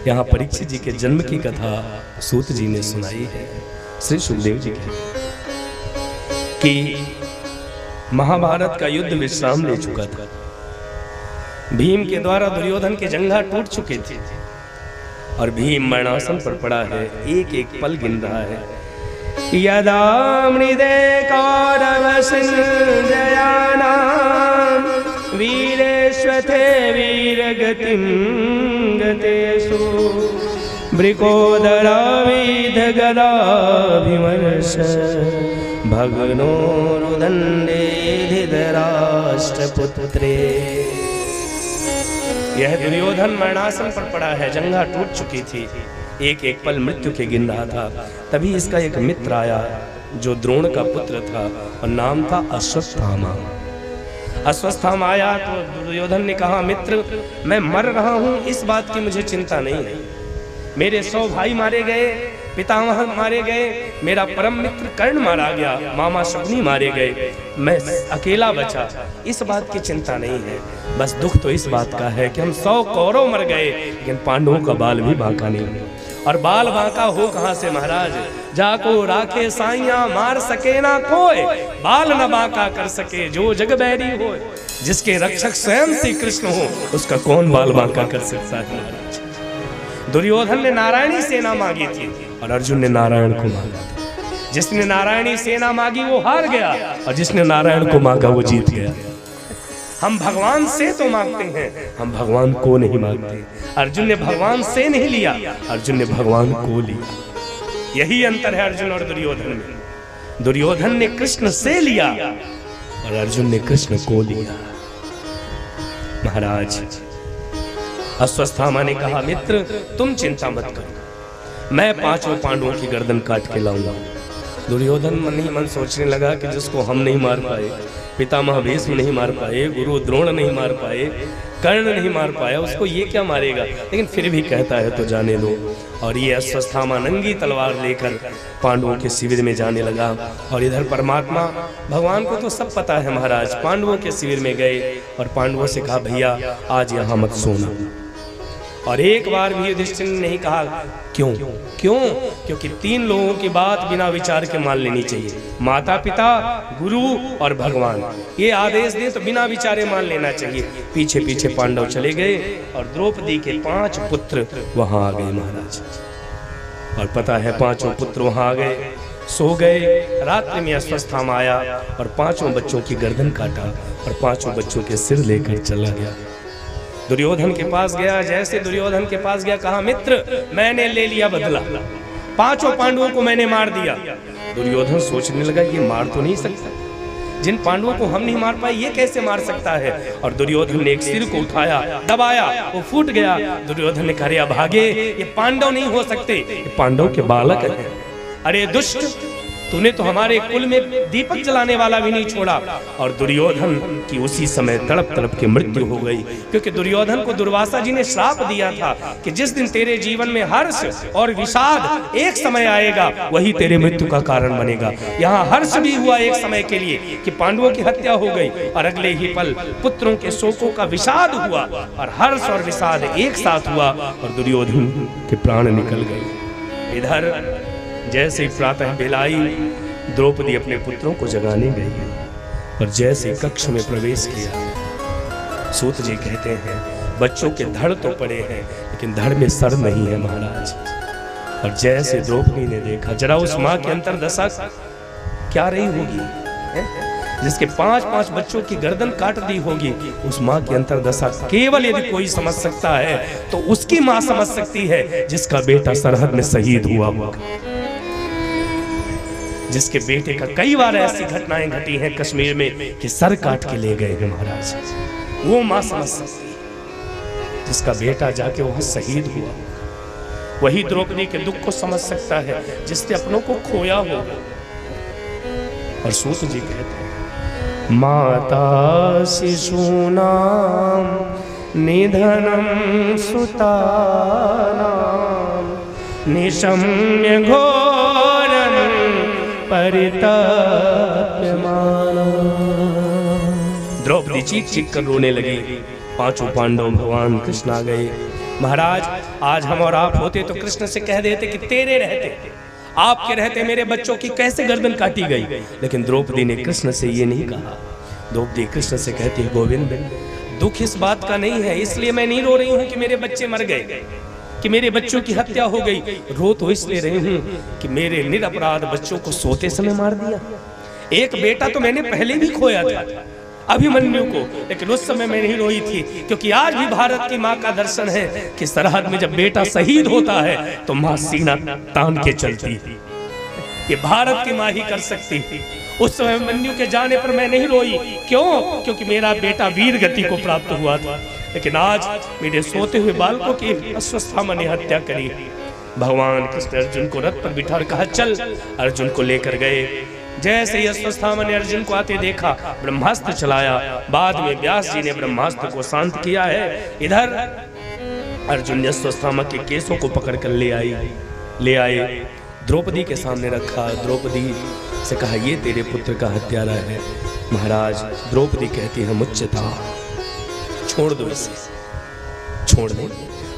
यहाँ परीक्षित जी के जन्म की कथा सूत जी ने सुनाई है। श्री सुखदेव जी कहते कि महाभारत का युद्ध विश्राम ले चुका था। भीम के द्वारा दुर्योधन के जंघा टूट चुके थे और भीम मरणासन पर पड़ा है, एक एक पल गिन रहा है। यदा मृदे कौरवसंजयानां वीरेष्वथे वीरगतिं गतेषु वृकोदराविधगदाभिमर्श भग्नो रुदण्डे धृतराष्ट्रपुत्रे। यह दुर्योधन मरणासन पर पड़ा है, जंघा टूट चुकी थी, एक एक पल मृत्यु के गिन रहा था। तभी इसका एक मित्र आया जो द्रोण का पुत्र था और नाम था अश्वत्थामा। अश्वत्थामा आया तो दुर्योधन ने कहा, मित्र मैं मर रहा हूं, इस बात की मुझे चिंता नहीं है। मेरे 100 भाई मारे गए, पितामह मारे गए, मेरा परम मित्र कर्ण मारा गया, मामा शकुनी मारे गए, मैं अकेला बचा, इस बात की चिंता नहीं है। बस दुख तो इस बात का है कि हम 100 कौरव मर गए, लेकिन पांडवों का बाल भी बांका नहीं। और बाल बांका हो कहां से महाराज? जाको राखे साइया मार सके ना कोई, बाल न बांका कर सके जो जग बैरी हो। जिसके रक्षक स्वयं श्री कृष्ण हो, उसका कौन बाल बांका कर सकता है महाराज? दुर्योधन ने नारायणी सेना मांगी थी और अर्जुन ने नारायण को मांगा। जिसने नारायणी सेना मांगी वो हार गया और जिसने नारायण को मांगा वो जीत गया। हम भगवान से तो मांगते हैं, हम भगवान को नहीं मांगते। अर्जुन ने भगवान से नहीं लिया, अर्जुन ने भगवान को लिया। यही अंतर है अर्जुन और दुर्योधन में। दुर्योधन ने कृष्ण से लिया और अर्जुन ने कृष्ण को लिया। महाराज अश्वत्थामा ने कहा, मित्र तुम चिंता मत करो, मैं 5 पांडवों की गर्दन काट के लाऊंगा। दुर्योधन मन ही मन सोचने लगा कि जिसको हम नहीं मार पाए, पितामह भीष्म नहीं मार पाए, गुरु द्रोण नहीं मार पाए, कर्ण नहीं मार पाया, उसको ये क्या मारेगा? लेकिन फिर भी कहता है तो जाने दो। और ये अश्वत्थामा नंगी तलवार लेकर पांडवों के शिविर में जाने लगा। और इधर परमात्मा भगवान को तो सब पता है महाराज, पांडवों के शिविर में गए और पांडवों से कहा, भैया आज यहाँ मत सोना। और एक बार भी युधिष्ठिर ने नहीं कहा क्यों? क्यों? क्योंकि 3 लोगों की बात बिना विचार के मान लेनी चाहिए। माता पिता, गुरु और भगवान ये आदेश दे तो बिना विचारे मान लेना चाहिए। पीछे पीछे पांडव चले गए और द्रौपदी के 5 पुत्र वहां आ गए महाराज। और पता है 5 पुत्र वहां आ गए, सो गए। रात्रि में अश्वत्थामा आया और 5 बच्चों की गर्दन काटा और 5 बच्चों के सिर लेकर चला गया। दुर्योधन के पास गया, जैसे दुर्योधन के पास गया कहा, मित्र मैंने ले लिया बदला, 5 पांडवों को मैंने मार दिया। दुर्योधन सोचने लगा ये मार तो नहीं सकता, जिन पांडवों को हम नहीं मार पाए ये कैसे मार सकता है? और दुर्योधन ने एक सिर को उठाया, दबाया, वो फूट गया। दुर्योधन ने कहा, भागे, ये पांडव नहीं हो सकते, ये पांडव के बालक हैं। अरे दुष्ट, तूने तो हमारे कुल में दीपक जलाने वाला भी नहीं छोड़ा। और दुर्योधन की उसी समय तड़प तड़प के मृत्यु हो गई, क्योंकि दुर्योधन को दुर्वासा जी ने श्राप दिया था कि जिस दिन तेरे जीवन में हर्ष और विषाद एक समय आएगा वही तेरे मृत्यु का कारण बनेगा। यहाँ हर्ष भी हुआ एक समय के लिए कि पांडवों की हत्या हो गई, और अगले ही पल पुत्रों के शोकों का विषाद हुआ और हर्ष और विषाद एक साथ हुआ और दुर्योधन के प्राण निकल गए। इधर जैसे प्रातः बेलाई द्रौपदी अपने पुत्रों को जगाने गई और जैसे कक्ष में प्रवेश किया, सूत जी कहते हैं बच्चों के धड़ तो पड़े हैं लेकिन धड़ में सर नहीं है महाराज। और जैसे द्रौपदी ने देखा, जरा उस माँ की अंतर्दशा क्या रही होगी, जिसके 5 बच्चों की गर्दन काट दी होगी, उस माँ की अंतर्दशा केवल यदि कोई समझ सकता है तो उसकी माँ समझ सकती है जिसका बेटा सरहद में शहीद हुआ होगा, जिसके बेटे का कई बार ऐसी घटनाएं घटी हैं कश्मीर में कि सर काट के ले गए हैं महाराज। वो मां समझ सकती है जिसका बेटा जाके वहां शहीद हुआ। वही द्रौपदी के दुख को समझ सकता है जिसने अपनों को खोया हो। और सूत जी कहते हैं, माता शिशूनां निधनं सुतानां निशम्य घोरं परिताप्यमाना। द्रौपदी चीख चीख कर रोने लगी। 5 पांडव भगवान कृष्ण आ गए महाराज आज हम और आप होते तो कृष्ण से कह देते कि तेरे रहते, आपके रहते मेरे बच्चों की कैसे गर्दन काटी गई। लेकिन द्रौपदी ने कृष्ण से ये नहीं कहा। द्रौपदी कृष्ण से कहती है, गोविंद दुख इस बात का नहीं है, इसलिए मैं नहीं रो रही हूँ कि मेरे बच्चे मर गए, कि मेरे बच्चों की हत्या हो गई। रो तो इसलिए रही हूँ कि मेरे निरपराध बच्चों को सोते समय मार दिया। एक बेटा तो मैंने पहले भी खोया था, अभिमन्यु को, लेकिन उस समय मैं नहीं रोई थी, क्योंकि आज भी भारत की माँ का दर्शन है कि सरहद में जब बेटा शहीद होता है तो माँ सीना तान के चलती थी। ये भारत की माँ ही कर सकती थी। उस समय अभिमन्यु के जाने पर मैं नहीं रोई। क्यों? क्योंकि मेरा बेटा वीर गति को प्राप्त हुआ था। लेकिन आज मेरे सोते हुए बालकों की अश्वत्थामा ने हत्या करी। भगवान कृष्ण अर्जुन को रथ पर बिठा कहा चल, अर्जुन को लेकर गए। जैसे ही अश्वत्थामा ने अर्जुन को आते देखा, ब्रह्मास्त्र चलाया। बाद में व्यास जी ने ब्रह्मास्त्र को शांत किया है। इधर अर्जुन ने अश्वत्थामा के केसों को पकड़ कर ले आए, द्रौपदी के सामने रखा। द्रौपदी से कहा, ये तेरे पुत्र का हत्यारा है। महाराज द्रौपदी कहती है, मुच्यता, छोड़ दो इसे, छोड़ दे,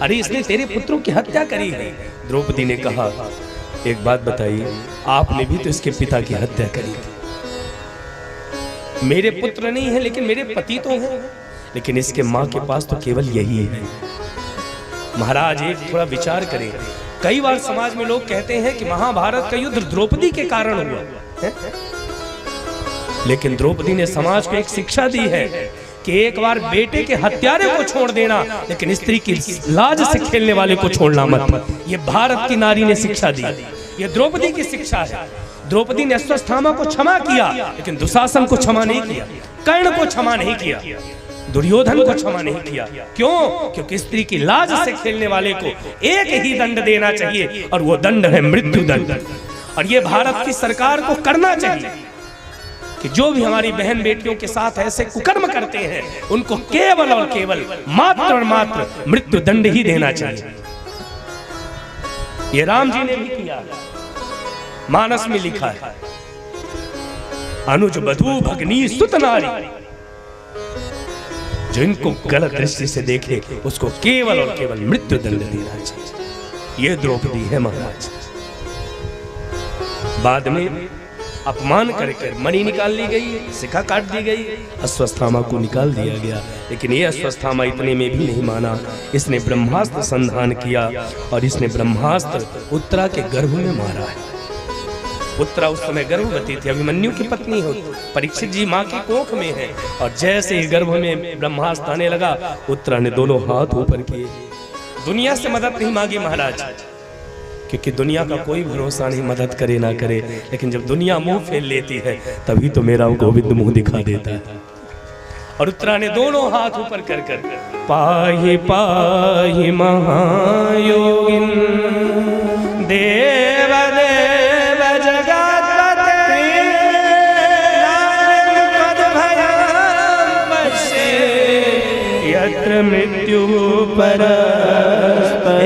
अरे इसने तेरे पुत्रों की हत्या करी है। द्रौपदी ने कहा, एक बात बताइए, आपने भी तो इसके पिता की हत्या करी थी। मेरे पुत्र नहीं है लेकिन मेरे पति तो हैं, लेकिन इसके माँ के पास तो केवल यही है। महाराज एक थोड़ा विचार करें। कई बार समाज में लोग कहते हैं कि महाभारत का युद्ध द्रौपदी के कारण हुआ है? लेकिन द्रौपदी ने समाज को एक शिक्षा दी है कि एक बार बेटे के हत्यारे को छोड़ देना, लेकिन स्त्री की लाज से खेलने वाले को छोड़ना मत। ये भारत की नारी ने शिक्षा दी, ये द्रौपदी की शिक्षा है। द्रौपदी ने अश्वत्थामा को क्षमा किया, लेकिन दुशासन को क्षमा नहीं किया, कर्ण को क्षमा नहीं किया, दुर्योधन को क्षमा नहीं किया। क्यों? क्योंकि स्त्री की लाज से खेलने वाले को एक ही दंड देना चाहिए, और वो दंड है मृत्यु दंड। और ये भारत की सरकार को करना चाहिए कि जो भी हमारी बहन बेटियों के साथ ऐसे कुकर्म करते हैं, उनको केवल और केवल मात्र और मात्र मृत्यु दंड ही देना चाहिए। ये राम जी ने भी किया, मानस में लिखा है, अनुज बधू भगनी सुत नारी, जो इनको गलत दृष्टि से देखे उसको केवल और केवल मृत्यु दंड देना चाहिए। ये द्रौपदी है महाराज। बाद में अपमान करके मणि निकाल ली गई, शिखा काट दी गई, अश्वत्थामा को निकाल दिया गया। लेकिन ये अश्वत्थामा इतने में भी नहीं माना, इसने ब्रह्मास्त्र संधान किया, और इसने ब्रह्मास्त्र उत्तरा के गर्भ में मारा है। उत्तरा उस समय गर्भवती थी, अभिमन्यु की पत्नी हो, परीक्षित जी माँ की कोख में है। और जैसे ही गर्भ में ब्रह्मास्त्र आने लगा, उत्तरा ने दोनों हाथ ऊपर किए। दुनिया से मदद नहीं मांगी महाराज, क्योंकि दुनिया का कोई भरोसा नहीं, मदद करे ना करे। लेकिन जब दुनिया मुंह फेर लेती है, तभी तो मेरा गोविंद मुंह दिखा देता है। और उत्तरा ने दोनों हाथ ऊपर कर कर, पाहि पाहि महायोगिन देव देव जगत्पते नारद भयं पश्ये यत्र मृत्यु परस्पर।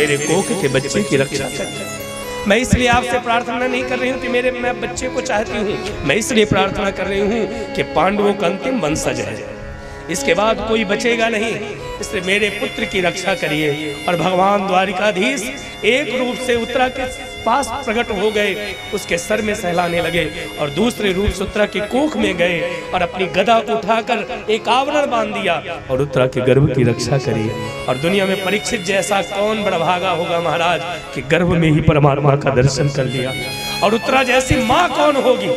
मेरे कोख के बच्चे की रक्षा कर। मैं इसलिए आपसे प्रार्थना नहीं कर रही हूँ कि मैं बच्चे को चाहती हूँ, मैं इसलिए प्रार्थना कर रही हूँ कि पांडवों का अंतिम वंशज है, इसके बाद कोई बचेगा नहीं। इसलिए मेरे पुत्र की रक्षा करिए। और भगवान द्वारिकाधीश एक रूप से उत्तरा के पास प्रकट हो गए, उसके सर में सहलाने लगे, और दूसरे रूप से उत्तरा के कोख में गए और अपनी गदा को उठाकर एक आवरण बांध दिया और उत्तरा के गर्भ की रक्षा करी। और दुनिया में परीक्षित जैसा कौन बड़ा भागा होगा महाराज कि गर्भ में ही परमात्मा का दर्शन कर लिया। और उत्तरा जैसी माँ कौन होगी?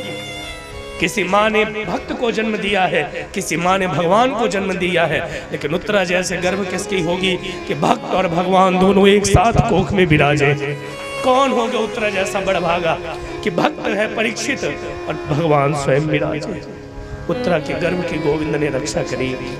किसी माँ ने भक्त को जन्म दिया है, किसी माँ ने भगवान को जन्म दिया है, लेकिन उत्तरा जैसे गर्भ किसकी होगी कि भक्त और भगवान दोनों एक साथ कोख में विराजे। कौन होगा उत्तरा जैसा बड़भागा कि भक्त है परीक्षित और भगवान स्वयं विराजे। उत्तरा के गर्भ की गोविंद ने रक्षा करी।